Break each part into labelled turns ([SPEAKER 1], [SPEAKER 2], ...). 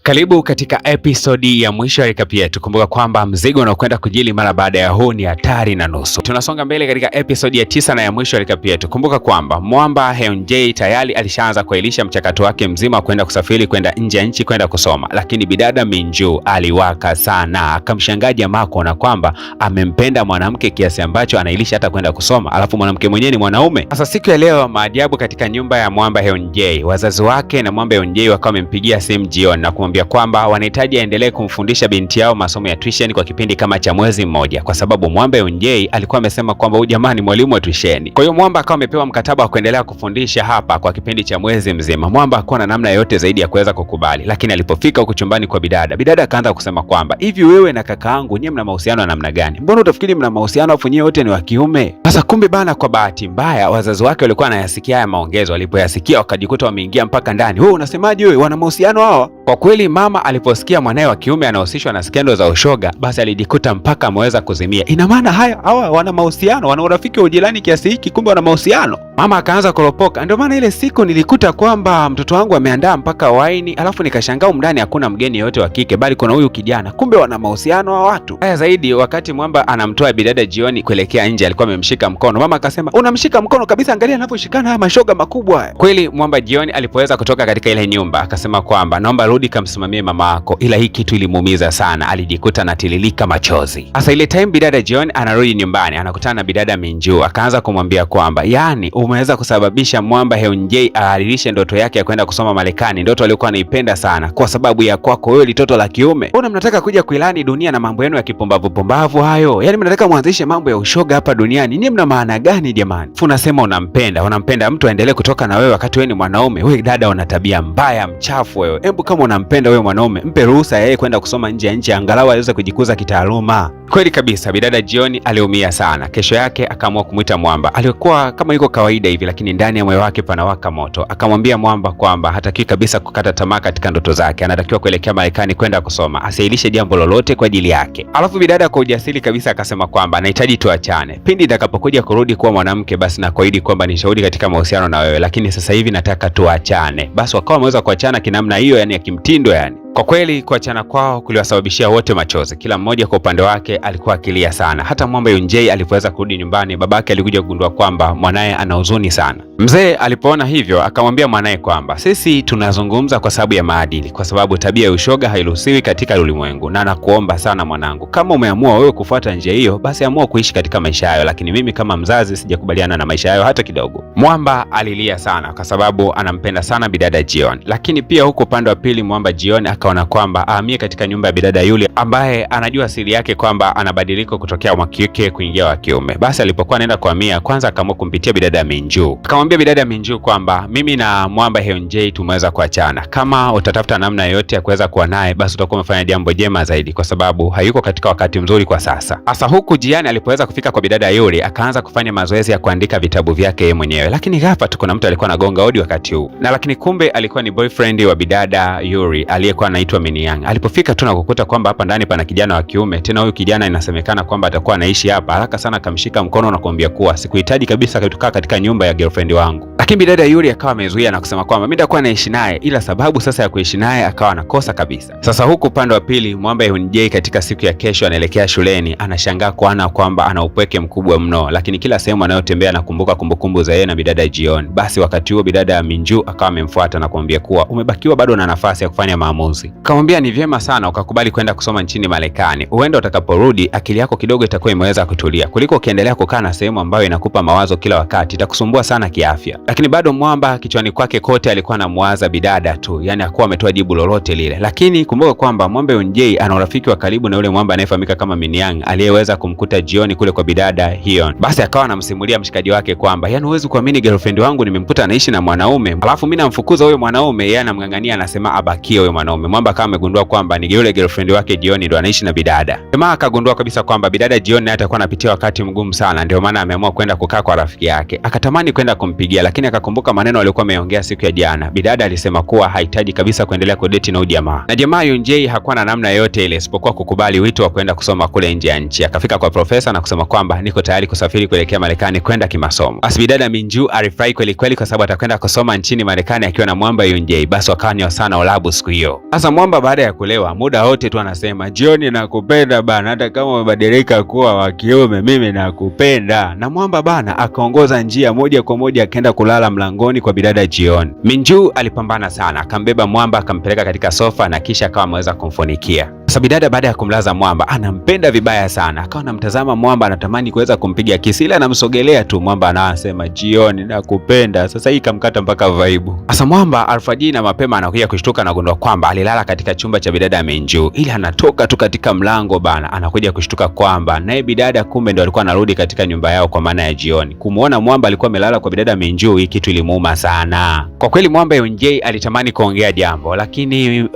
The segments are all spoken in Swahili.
[SPEAKER 1] Karibu katika episodi ya mwisho ya recap yetu. Kumbuka kwamba mzigo unaokwenda kujili mara baada ya huu ni hatari na nusu. Tunasonga mbele katika episodi ya 9 na ya mwisho ya recap yetu. Kumbuka kwamba mwamba Hyunjae tayari alishaanza kuailisha mchakato wake mzima kwenda kusafiri kwenda nje ya nchi kwenda kusoma, lakini bidada Minju aliwaka sana, akamshangaa jamaa kuona kwamba amempenda mwanamke kiasi ambacho anailisha hata kwenda kusoma, alafu mwanamke mwenyewe ni mwanaume. Sasa siku ya leo maajabu katika nyumba ya mwamba Hyunjae, wazazi wake na mwamba Hyunjae wakawa wamempigia simu jioni na kwamba wanahitaji aendelee kumfundisha binti yao masomo ya tuition kwa kipindi kama cha mwezi mmoja, kwa sababu mwamba Hyunjae alikuwa amesema kwamba huyu jamaa ni mwalimu wa tuition. Kwa hiyo mwamba akawa amepewa mkataba wa kuendelea kufundisha hapa kwa kipindi cha mwezi mzima. Mwamba hakuwa na namna yote zaidi ya kuweza kukubali, lakini alipofika huko chumbani kwa bidada akaanza kusema kwamba hivi wewe na kakaangu nyewe mna mahusiano ya namna gani? Mbona utafikiri mna mahusiano afu nyewe wote ni wa kiume? Sasa kumbe bana, kwa bahati mbaya wazazi wake walikuwa wanayasikia haya maongezo. Walipoyasikia wakajikuta wameingia mpaka ndani. Wewe unasemaje wewe, wana mahusiano hawa? Kwa kweli mama aliposikia mwanae wa kiume anahusishwa na skendo za ushoga, basi alijikuta mpaka ameweza kuzimia. Ina maana hawa wana mahusiano, wana urafiki wa ujirani kiasi hiki, kumbe wana mahusiano. Mama akaanza kuropoka, ndio maana ile siku nilikuta kwamba mtoto wangu ameandaa mpaka waini, alafu nikashangaa ndani hakuna mgeni yote wa kike bali kuna huyu kijana, kumbe wana mahusiano wa watu. Haya zaidi, wakati mwamba anamtoa bidada jioni kuelekea nje, alikuwa amemshika mkono. Mama akasema, unamshika mkono kabisa, angalia anavyoshikana haya mashoga makubwa. Kweli mwamba jioni alipoweza kutoka katika ile nyumba akasema kwamba naomba rudi kamsimamie mama yako, ila hii kitu ilimuumiza sana, alijikuta anatililika machozi. Sasa ile time bidada jioni anarudi nyumbani, anakutana na bidada Minju, akaanza kumwambia kwamba yani umeweza kusababisha mwamba Hyunjae aalilishe ndoto yake ya kwenda kusoma Marekani, ndoto aliyokuwa anaipenda sana, kwa sababu ya kwako wewe litoto la kiume. Mbona mnataka kuja kuilani dunia na mambo yenu ya kipumbavu hayo? Yani mnataka muanzishe mambo ya ushoga hapa duniani. Ninyi mna maana gani jamani? Unasema unampenda mtu aendelee kutoka na wewe wakati wewe ni mwanaume. Wewe dada una tabia mbaya, mchafu wewe. Hebu kama unampenda wewe mwanaume, mpe ruhusa yeye kwenda kusoma nje ya nchi, angalau aweze kujikuza kitaaluma. Kweli kabisa bidada jioni aliumia sana. Kesho yake akaamua kumwita mwamba. Alikuwa kama yuko kawaida hivi, lakini ndani ya moyo wake panawaka moto. Akamwambia mwamba kwamba hatakiwi kabisa kukata tamaa katika ndoto zake, anatakiwa kuelekea Marekani kwenda kusoma, asiailishe jambo lolote kwa ajili yake. Alafu bidada kwa ujasiri kabisa akasema kwamba anahitaji tuachane. Pindi nitakapokuja kurudi kuwa mwanamke, basi nakuahidi kwamba nishauri katika mahusiano na wewe, lakini sasa hivi nataka tuachane. Basi wakawa wameweza kuachana kinamna hiyo, yani ya kimtindo yani. Kwa kweli kuachana kwao kuliwasababishia wote machozi. Kila mmoja kwa upande wake alikuwa akilia sana. Hata mwamba Hyunjae alipoweza kurudi nyumbani, babake alikuja kugundua kwamba mwanae ana huzuni sana. Mzee alipoona hivyo akamwambia mwanae kwamba sisi tunazungumza kwa sababu ya maadili, kwa sababu tabia ya ushoga hairuhusiwi katika ulimwengu, na nakuomba sana mwanangu, kama umeamua wewe kufuata njia hiyo, basi amua kuishi katika maisha hayo, lakini mimi kama mzazi sijakubaliana na maisha hayo hata kidogo. Mwamba alilia sana kwa sababu anampenda sana bidada Jion, lakini pia huko upande wa pili mwamba Jion akaona kwamba ahamie katika nyumba ya bidada yule ambaye anajua siri yake kwamba anabadilika kutokea wa kike kuingia wa kiume. Basi alipokuwa anaenda kuhamia, kwanza akaamua kumpitia bidada Minju. Akamwambia bidada Minju kwamba mimi na mwamba Hyunjae tumeweza kuachana, kama utatafuta namna yoyote ya kuweza kuwa naye, basi utakuwa umefanya jambo jema zaidi, kwa sababu hayuko katika wakati mzuri kwa sasa. Hasa huku jiani alipoweza kufika kwa bidada yule, akaanza kufanya mazoezi ya kuandika vitabu vyake yeye mwenyewe, lakini ghafla tu kuna mtu alikuwa anagonga hodi wakati huu, na lakini kumbe alikuwa ni boyfriend wa bidada Yuri aliyekuwa anaitwa Miniyang. Alipofika tu na kukuta kwamba hapa ndani pana kijana wa kiume, tena huyu kijana inasemekana kwamba atakuwa anaishi hapa, haraka sana akamshika mkono na kumwambia kuwa sikuhitaji kabisa kukaa katika nyumba ya girlfriend wangu. Lakini bidada Yuri akawa amezuia na kusema kwamba mimi nitakuwa naishi naye, ila sababu sasa ya kuishi naye akawa anakosa kabisa. Sasa huku upande wa pili mwamba Hyunjae katika siku ya kesho anaelekea shuleni, anashangaa kuona kwamba ana upweke mkubwa mno, lakini kila sehemu anayotembea anakumbuka kumbukumbu za yeye na bidada Jion. Basi wakati huo bidada Minju akawa amemfuata na kumwambia kuwa umebakiwa bado na nafasi ya kufanya maamuzi. Akamwambia ni vyema sana ukakubali kwenda kusoma nchini Marekani. Huenda utakaporudi akili yako kidogo itakuwa imeweza kutulia, kuliko ukiendelea kukaa na sehemu ambayo inakupa mawazo kila wakati, itakusumbua sana kiafya. Lakini bado mwamba kichwani kwake kote alikuwa anamwaza bidada tu, yani hakuwa ametoa jibu lolote lile. Lakini kumbuka kwamba mwamba Hyunjae ana urafiki wa karibu na yule mwamba anayefahamika kama Miniyang aliyeweza kumkuta jioni kule kwa bidada Hyun. Basi akawa anamsimulia mshikaji wake kwamba yani huwezi kuamini, girlfriend wangu nimemkuta anaishi na mwanaume, alafu mimi namfukuza huyo mwanaume, yeye anamngangania anasema abakie huyo mwanaume. Mwamba kama amegundua kwamba ni yule girlfriend wake Jioni ndo anaishi na bidada. Jamaa akagundua kabisa kwamba bidada Jioni naye atakuwa anapitia wakati mgumu sana, ndio maana ameamua kwenda kukaa kwa rafiki yake. Akatamani kwenda kumpigia, lakini akakumbuka maneno aliyokuwa ameongea siku ya jana. Bidada alisema kuwa hahitaji kabisa kuendelea kudeti na huyu jamaa, na jamaa Hyunjae hakuwa na namna yoyote ile isipokuwa kukubali wito wa kwenda kusoma kule nje ya nchi. Akafika kwa profesa na kusema kwamba niko tayari kusafiri kuelekea Marekani kwenda kimasomo. Basi bidada Minju alifurahi kweli kweli, kwa sababu atakwenda kusoma nchini Marekani akiwa na mwamba Hyunjae. Basi wakanywa sana ulabu siku hiyo. Sasa Sasa Mwamba baada ya kulewa muda wote tu anasema Jioni nakupenda bana, hata kama umebadilika kuwa wa kiume mimi nakupenda. Na Mwamba bana akaongoza njia moja kwa moja akaenda kulala mlangoni kwa bidada Jioni. Minju alipambana sana, akambeba Mwamba akampeleka katika sofa na kisha akawa ameweza kumfunikia. Sasa bidada baada ya kumlaza Mwamba anampenda vibaya sana, akawa anamtazama Mwamba anatamani kuweza kumpiga kisi, ila anamsogelea tu. Mwamba anasema Jioni nakupenda. Sasa hii kamkata mpaka vaibu. Sasa Mwamba alfajiri na mapema anakuja kushtuka na kugundua kwamba alilala katika chumba cha bidada Minju, ila anatoka tu katika mlango bana, anakuja kushtuka kwamba naye bidada kumbe ndo alikuwa anarudi katika nyumba yao kwa maana ya Jioni. Kumuona Mwamba alikuwa amelala kwa bidada Minju, hii kitu ilimuuma sana. Kwa kweli Mwamba Eunjay alitamani kuongea jambo, lakini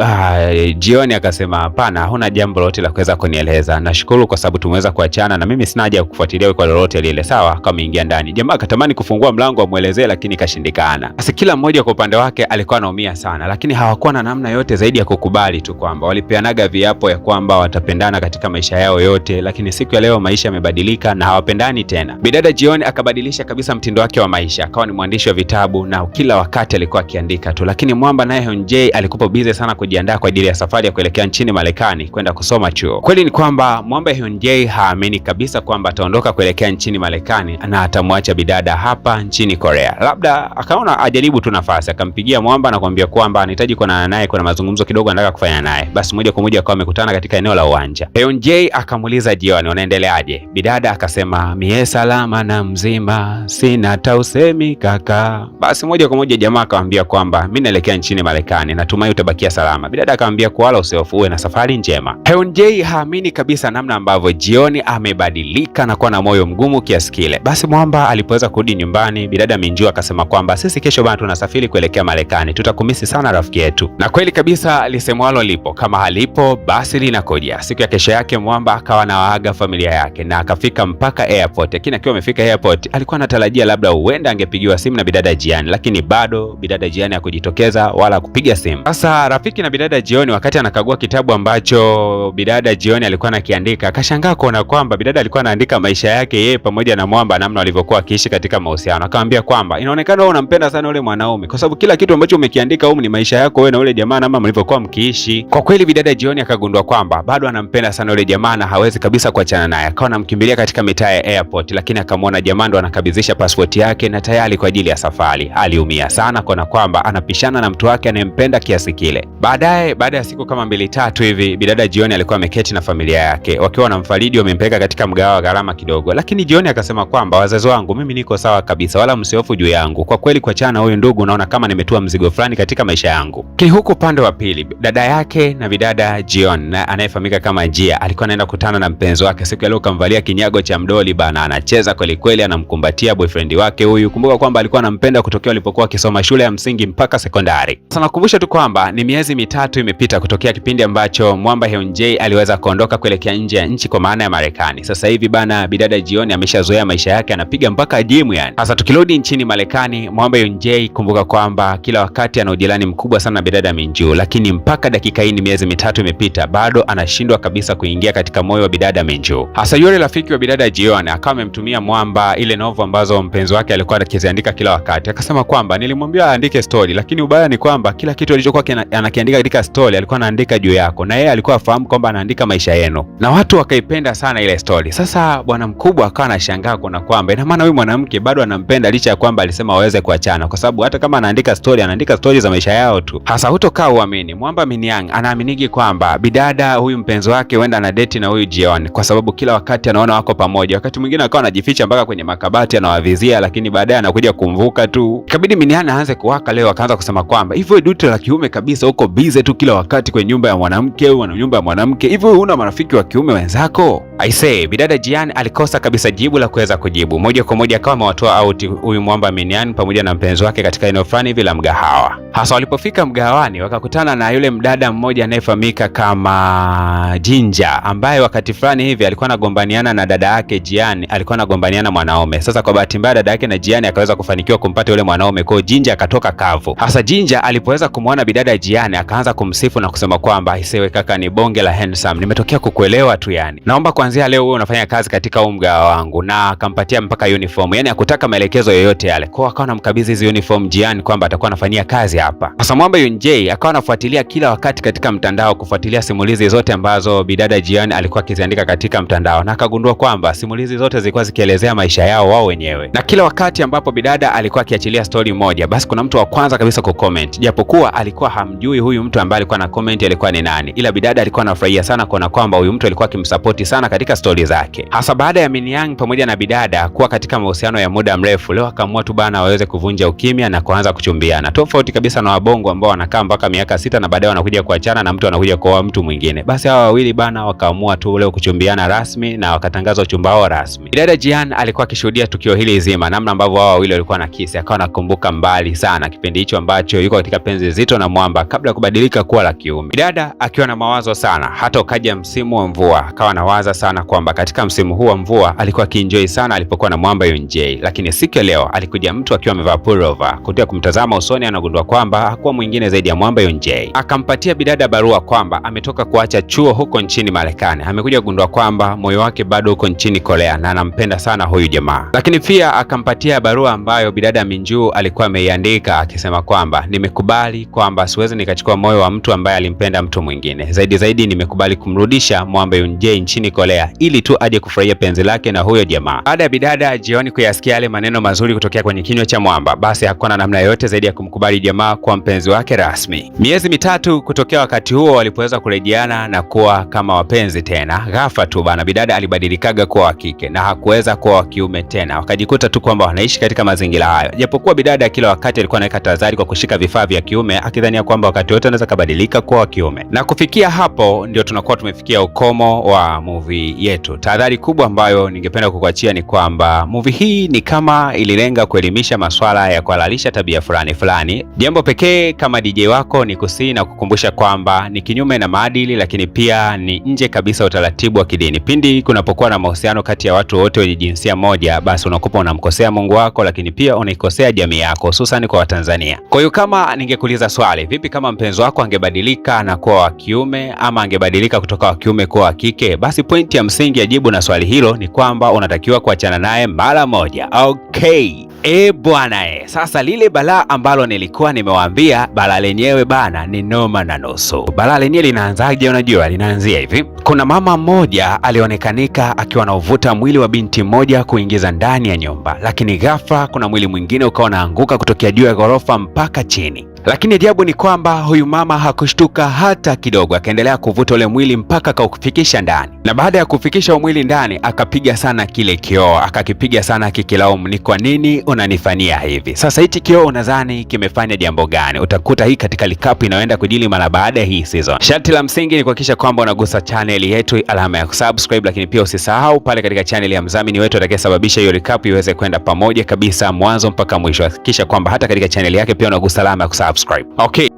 [SPEAKER 1] Jioni akasema hapana, huna jambo lolote la kuweza kunieleza. Nashukuru kwa sababu tumeweza kuachana na mimi sina haja ya kufuatilia kwa lolote lile. Sawa, kama ingia ndani. Jamaa akatamani kufungua mlango amuelezee lakini kashindikana. Sasa kila mmoja kwa upande wake alikuwa anaumia sana, lakini hawakuwa na namna yote zaidi ya kukubali tu kwamba walipeanaga viapo ya kwamba watapendana katika maisha yao yote, lakini siku ya leo maisha yamebadilika na hawapendani tena. Bidada Jioni akabadilisha kabisa mtindo wake wa maisha, akawa ni mwandishi wa vitabu na kila wakati alikuwa akiandika tu, lakini Mwamba naye Eunjay alikuwa busy sana kujiandaa kwa ajili ya safari ya kuelekea nchini Marekani kwenda kusoma chuo. Kweli ni kwamba Mwamba Eunjay haamini kabisa kwamba ataondoka kuelekea nchini Marekani na atamwacha bidada hapa nchini Korea. Labda akaona ajaribu tu nafasi, akampigia Mwamba na kumwambia kwamba anahitaji kuonana naye, kuna mazungumzo kidogo anataka kufanya naye. Basi moja kwa moja akawa amekutana katika eneo la uwanja. Eunjay akamuuliza Jioni, unaendeleaje? Bidada akasema mie salama na mzima, sina hata usemi kaka. Basi moja kwa moja jamaa akamwambia kwamba mimi naelekea nchini Marekani, natumai utabakia salama. Bidada akamwambia wala usihofu, uwe na safari njema. Eunjay haamini kabisa namna ambavyo Jioni amebadilika na kuwa na moyo mgumu kiasi kile. Basi Mwamba alipoweza kurudi nyumbani, bidada Minju akasema kwamba sisi kesho bana tunasafiri kuelekea Marekani, tutakumisi sana rafiki yetu. Na kweli kabisa lisemwalo lipo, kama halipo basi linakuja. Siku ya kesho yake Mwamba akawa anawaaga familia yake na akafika mpaka airport. Lakini akiwa amefika airport alikuwa anatarajia labda huenda angepigiwa simu na bidada Jioni, lakini bado bidada Jioni hakujitokeza wala kupiga simu. Sasa rafiki na bidada Jioni wakati anakagua kitabu ambacho bidada Jioni alikuwa anakiandika, akashangaa kuona kwamba bidada alikuwa anaandika maisha yake yeye pamoja na Mwamba, namna walivyokuwa wakiishi katika mahusiano. Akamwambia kwamba inaonekana wewe unampenda sana yule mwanaume kwa sababu kila kitu ambacho umekiandika huko ni maisha yako wewe na yule jamaa, namna mlivyokuwa mkiishi. Kwa kweli bidada Jioni akagundua kwamba bado anampenda sana yule jamaa na hawezi kabisa kuachana naye. Akawa anamkimbilia katika mitaa ya airport, lakini akamwona jamaa ndo anakabidhisha passport yake na tayari kwa ajili ya safari. Aliumia sana kuona kwamba anapishana na mtu wake anayempenda kiasi kile. Baadaye, baada ya siku kama 2-3 hivi, bidada Jioni alikuwa ameketi na familia yake wakiwa wanamfariji, wamempeleka katika mgahawa wa gharama kidogo, lakini Jioni akasema kwamba wazazi wangu mimi niko sawa kabisa, wala msihofu juu yangu. Kwa kweli kuachana na huyu ndugu naona kama nimetua mzigo fulani katika maisha yangu. Huko upande wa pili, dada yake na bidada Jioni anayefahamika kama Jia alikuwa anaenda kukutana na mpenzi wake. Siku ya leo kamvalia kinyago cha mdoli bana, anacheza kweli kweli, anamkumbatia boyfriend wake huyu. Kumbuka kwamba alikuwa anampenda kutokea walipokuwa wakisoma shule ya msingi mpaka sekondari. Sasa nakumbusha tu kwamba ni miezi 3 imepita kutokea kipindi ambacho Mwamba Eunjay aliweza kuondoka kuelekea nje ya nchi kwa maana ya Marekani. Sasa hivi bana bidada Jioni ameshazoea maisha yake, anapiga mpaka gym yani. Sasa tukirudi nchini Marekani, Mwamba Eunjay kumbuka kwamba kila wakati ana ujirani mkubwa sana na bidada Minju, lakini mpaka dakika hii ni miezi 3 imepita bado anashindwa kabisa kuingia katika moyo wa bidada Minju. Hasa yule rafiki wa bidada Jioni akawa amemtumia Mwamba ile novel ambazo mpenzi wake alikuwa akiziandika kila wakati. Akasema kwamba nilimwambia aandike story, lakini ubaya ni kwamba kila kitu alichokuwa anakiandika katika story alikuwa anaandika juu yako, na yeye alikuwa afahamu kwamba anaandika maisha yenu, na watu wakaipenda sana ile story. Sasa bwana mkubwa akawa anashangaa kuona kwamba ina maana huyu mwanamke bado anampenda licha ya kwamba alisema waweze kuachana, kwa sababu hata kama anaandika story anaandika story za maisha yao tu. Hasa hutokaa uamini, Mwamba Minyang anaaminiki kwamba bidada huyu mpenzi wake huenda ana date na huyu Jioni kwa sababu kila wakati anaona wako pamoja. Wakati mwingine akawa anajificha mpaka kwenye makabati anawavizia, lakini baadaye anakuja kumvuka tu. Ikabidi Minyang aanze kuwaka leo, akaanza kusema kwamba hivyo dude la kiume kabisa, uko busy tu kila wakati kwenye nyumba ya mwanamke au nyumba ya mwanamke, hivyo huna marafiki wa kiume wenzako? I say bidada Jiani alikosa kabisa jibu la kuweza kujibu. Moja kwa moja akawa amewatoa out huyu Mwamba Minyang pamoja na mpenzi wake katika eneo fulani hivi la mgahawa. Hasa walipofika mgahawani wakakutana na yule mdada mmoja anayefahamika kama Jinja, ambaye wakati fulani hivi alikuwa anagombaniana na dada yake Jiani, alikuwa anagombaniana mwanaume. Sasa kwa bahati mbaya dada yake na Jiani akaweza kufanikiwa kumpata yule mwanaume, kwa Jinja akatoka kavu. Hasa Jinja alipoweza kumwona bidada Jiani akaanza kumsifu na kusema kwamba isewe kaka ni bonge la handsome, nimetokea kukuelewa tu yani. Naomba kuanzia leo wewe unafanya kazi katika mgawa wangu, na akampatia mpaka uniform. Yani hakutaka maelekezo yoyote yale. Kwa akawa anamkabidhi hizo uniform Jian kwamba atakuwa anafanyia kazi hapa. Sasa Mwamba Yunjay akawa anafuatilia kila wakati katika mtandao, kufuatilia simulizi zote ambazo bidada Jian alikuwa akiziandika katika mtandao, na akagundua kwamba simulizi zote zilikuwa zikielezea maisha yao wao wenyewe. Na kila wakati ambapo bidada alikuwa akiachilia story moja, basi kuna mtu wa kwanza kabisa kucomment, japokuwa alikuwa hamjui huyu mtu ambaye alikuwa na comment alikuwa ni nani, ila bidada alikuwa anafurahia sana kuona kwamba huyu mtu alikuwa akimsupport sana katika story zake. Hasa baada ya Min Young pamoja na bidada kuwa katika mahusiano ya muda mrefu, leo akaamua tu bana waweze kuvunja ukimya na kuanza kuchumbiana, tofauti kabisa na wabongo ambao wanakaa mpaka miaka 6 na baadaye wanakuja kuachana na mtu anakuja kuoa mtu mwingine. Basi hawa wawili bana wakaamua tu leo kuchumbiana rasmi na wakatangaza uchumba wao rasmi. Bidada Jian alikuwa akishuhudia tukio hili zima, namna ambavyo hawa wawili walikuwa na kisi, akawa anakumbuka mbali sana kipindi hicho ambacho yuko katika penzi zito na Mwamba kabla ya kubadilika kuwa la kiume. Bidada akiwa na mawazo sana, hata ukaja msimu wa mvua akawa anawaza sana kwamba katika msimu huu wa mvua alikuwa akienjoy sana alipokuwa na Mwamba Yunjay, lakini siku ya leo alikuja mtu akiwa amevaa pullover. Kutia kumtazama usoni anagundua kwamba hakuwa mwingine zaidi ya Mwamba Yunjay. Akampatia bidada barua kwamba ametoka kuacha chuo huko nchini Marekani, amekuja kugundua kwamba moyo wake bado huko nchini Korea na anampenda sana huyu jamaa. Lakini pia akampatia barua ambayo bidada Minju alikuwa ameiandika akisema kwamba nimekubali kwamba siwezi nikachukua moyo wa mtu ambaye alimpenda mtu mwingine. Zaidi nimekubali kumrudisha Mwamba Yunjay nchini Korea ili tu aje kufurahia penzi lake na huyo jamaa. Baada ya bidada jioni kuyasikia yale maneno mazuri kutokea kwenye kinywa cha Mwamba, basi hakuna namna yoyote zaidi ya kumkubali jamaa kwa mpenzi wake rasmi. Miezi mitatu kutokea wakati huo walipoweza kurejeana na kuwa kama wapenzi tena, ghafla tu bana bidada alibadilikaga kuwa wa kike na hakuweza kuwa wa kiume tena. Wakajikuta tu kwamba wanaishi katika mazingira hayo, japokuwa bidada kila wakati alikuwa anaweka tahadhari kwa kushika vifaa vya kiume, akidhania kwamba wakati wote anaweza kubadilika kuwa wa kiume. Na kufikia hapo ndio tunakuwa tumefikia ukomo wa movie yetu. Tahadhari kubwa ambayo ningependa kukuachia ni kwamba movie hii ni kama ililenga kuelimisha masuala ya kuhalalisha tabia fulani. Jambo pekee kama DJ wako ni kusii na kukumbusha kwamba ni kinyume na maadili, lakini pia ni nje kabisa utaratibu wa kidini. Pindi kunapokuwa na mahusiano kati ya watu wote wenye jinsia moja, basi unakupa unamkosea Mungu wako, lakini pia unaikosea jamii yako, hususan kwa Watanzania. Kwa hiyo kama ningekuuliza swali, vipi kama mpenzi wako angebadilika na kuwa wa kiume ama angebadilika kutoka wa kiume kuwa wa kike? Basi pointi ya msingi ya jibu na swali hilo ni kwamba unatakiwa kuachana naye mara moja. Okay. Bwana sasa lile balaa ambalo nilikuwa nimewaambia, balaa lenyewe bana ni noma na nusu. Balaa lenyewe linaanzaje? Unajua linaanzia hivi. Kuna mama mmoja alionekanika akiwa anauvuta mwili wa binti mmoja kuingiza ndani ya nyumba, lakini ghafla kuna mwili mwingine ukawa unaanguka kutokea juu ya ghorofa mpaka chini. Lakini ajabu ni kwamba huyu mama hakushtuka hata kidogo, akaendelea kuvuta ule mwili mpaka akaufikisha ndani. Na baada ya kufikisha mwili ndani, akapiga sana kile kioo, akakipiga sana kikilaumu, ni kwa nini unanifanyia hivi? Sasa hichi kioo unadhani kimefanya jambo gani? Utakuta hii katika likapu inayoenda kujili mara baada ya hii season. Sharti la msingi ni kuhakikisha kwamba unagusa channel yetu alama ya kusubscribe, lakini pia usisahau pale katika channel ya mdhamini wetu atakayesababisha hiyo likapu iweze kwenda pamoja kabisa mwanzo mpaka mwisho. Hakikisha kwamba hata katika channel yake pia unagusa alama ya kusubscribe. Okay.